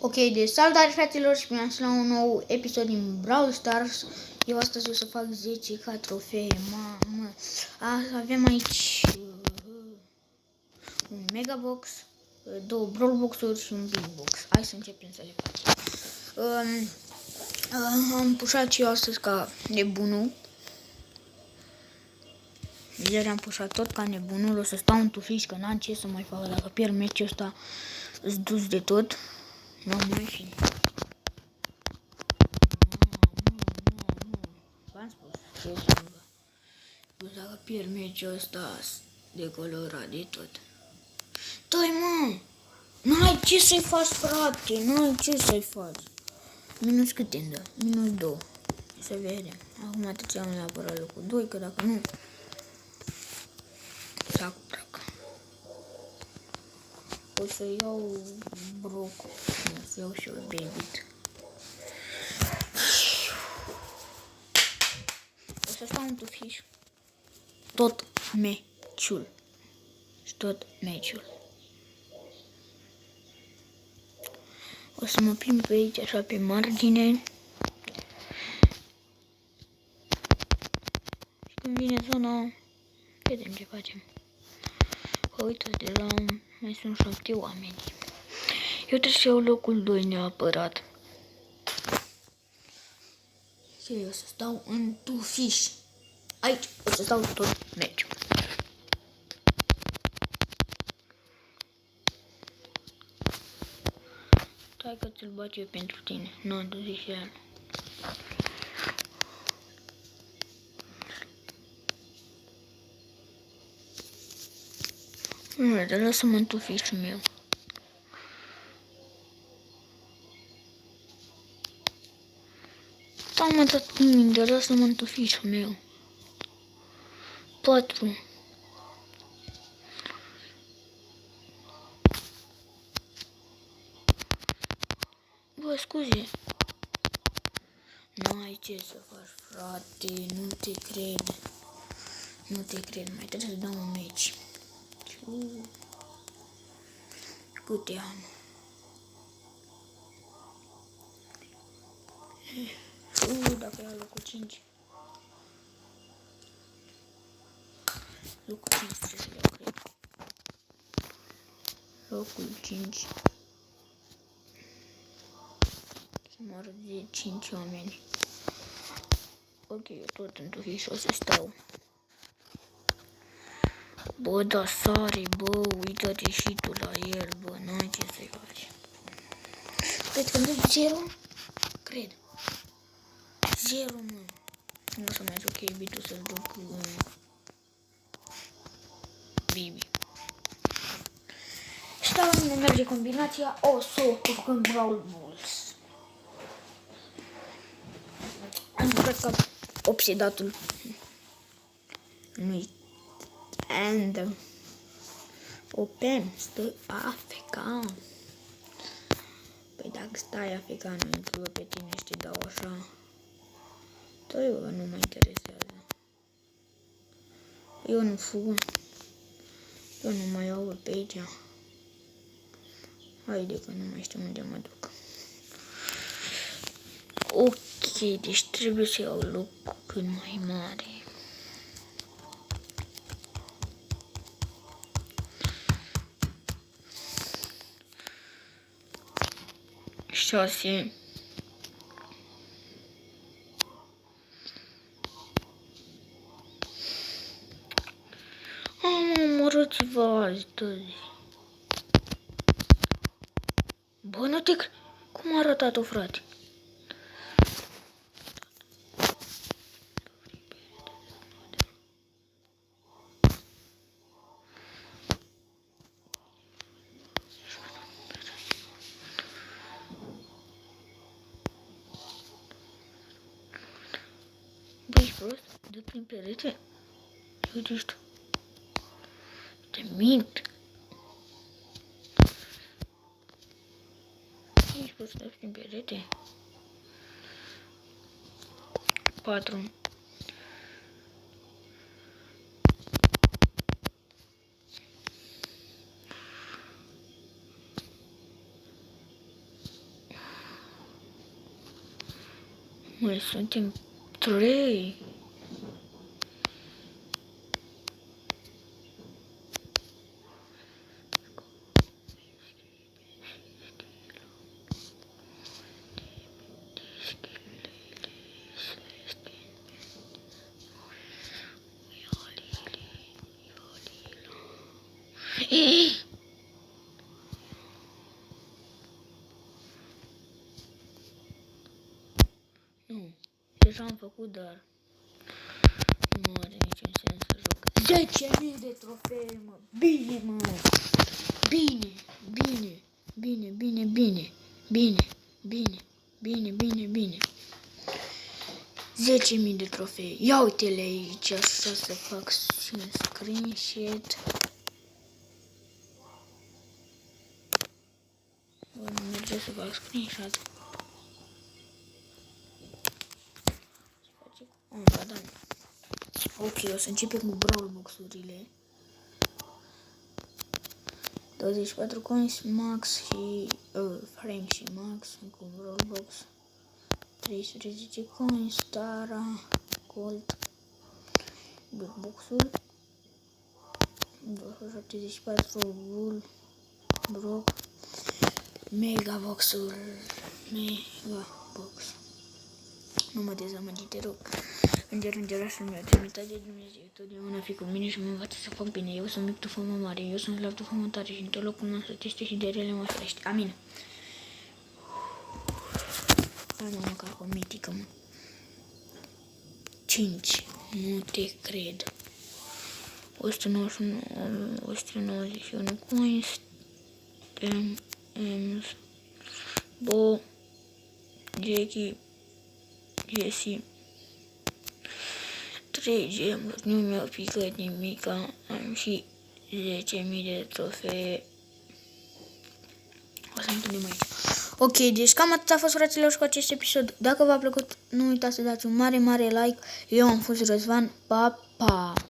Ok, deci salutare fraților și bine ați la un nou episod din Brawl Stars. Eu astăzi o să fac 10 ca trofee, mamă. Avem aici un Mega Box, două Brawl Box-uri și un Big Box. Hai să începem să le facem. Am pușat și eu astăzi ca nebunul. Ieri am pușat tot ca nebunul, o să stau în tufiș că n-am ce să mai fac. Dacă pierd meciul ăsta, îți dus de tot. Nu mai fi. V-am spus, ce să nu vă. Dacă pierd meciul ăsta, decolorat de tot. Doi, mă! N-ai ce să-i faci, frate, n-ai ce să-i faci. Minus cât îmi dă? Minus 2. Să vedem. Acum treceam neapărat locul 2, că dacă nu, s-a cuprat. O să iau Broco. O să iau și eu David. O să stau în tufiș tot meciul. Și tot meciul. O să mă plimb pe aici, așa, pe margine. Și când vine zona, vedem ce facem. Că uitați, de la mai sunt 7 oameni. Eu trebuie să iau locul 2 neapărat. Și eu o să stau în tufiș. Aici o să stau tot meciul. Stai că ți-l bat eu pentru tine. Nu, du-ți și el. Nu, dar lasă-mă în tufișul meu. Da, mă, dat minte, lasă-mă în tufișul meu. 4. Bă, scuze. N-ai ce să faci, frate, nu te cred. Nu te cred, mai trebuie să dau un meci. Câte am? Dacă iau locul 5. Locul 5 trebuie să iau, cred. Locul 5. Să moară de 5 oameni. Ok, eu tot în tufiș o să stau. Bă, da sare, bă, uită-te și tu la el, bă, n-ai ce să-i faci. Cred că îmi dă 0? Cred. 0, mă. Nu o să mai joc Ebitul, să-l joc Bibi. Și dacă nu merge combinația, o să o jucăm Brawl Balls. Am jucat ca obsedatul. Nu-i and Open, stă afeca. Păi dacă stai afeca, nu intru pe tine și te dau așa. Dă-i, bă, nu mă interesează. Eu nu fug. Eu nu mai iau pe aici. Haide că nu mai știu unde mă duc. Ok, deci trebuie să iau loc cât mai mare. Șase. Omorâți-vă astăzi. Bă, nu te... Cum a arătat-o, frate? Bă, ești prost? Dă prin perete? Uite ești. Te mint. Ești prost, dă prin perete? 4. Mai suntem 3. Nu, deja am făcut, dar nu are niciun sens să joc. 10.000 de trofee, mă! Bine, mă! Bine, bine, bine, bine, bine, bine, bine, bine, bine, bine. 10.000 de trofee. Ia uite-le aici, așa să fac și un screenshot. Voi merge să fac screenshot. Ba da. Ok, o să începem cu Brawl Box-urile. 24 coins max și Frank și Max cu Brawl Box. 310 coins, Tara, Colt, Big Box-ul. 274 Bull, Brock, Mega Box-ul, Mega Box. Nu mă dezamăgi, te rog. Îngerașul meu, trimitat de Dumnezeu, totdeauna fi cu mine și mă învață să fac bine. Eu sunt mic, tu fă mă mare, eu sunt slab, tu fă mă tare și în tot locul mă însoțește și de rele mă ferește. Amin. Hai mă, măcar o mitică, mă. 5. Nu te cred. 191 coins. Bo, Jackie, Jessie. 3 gemuri, nu mi-au picat nimica, am și 10.000 de trofee. O să întâlnim aici. Ok, deci cam atât a fost, fraților, și cu acest episod. Dacă v-a plăcut, nu uitați să dați un mare, mare like. Eu am fost Răzvan, pa, pa!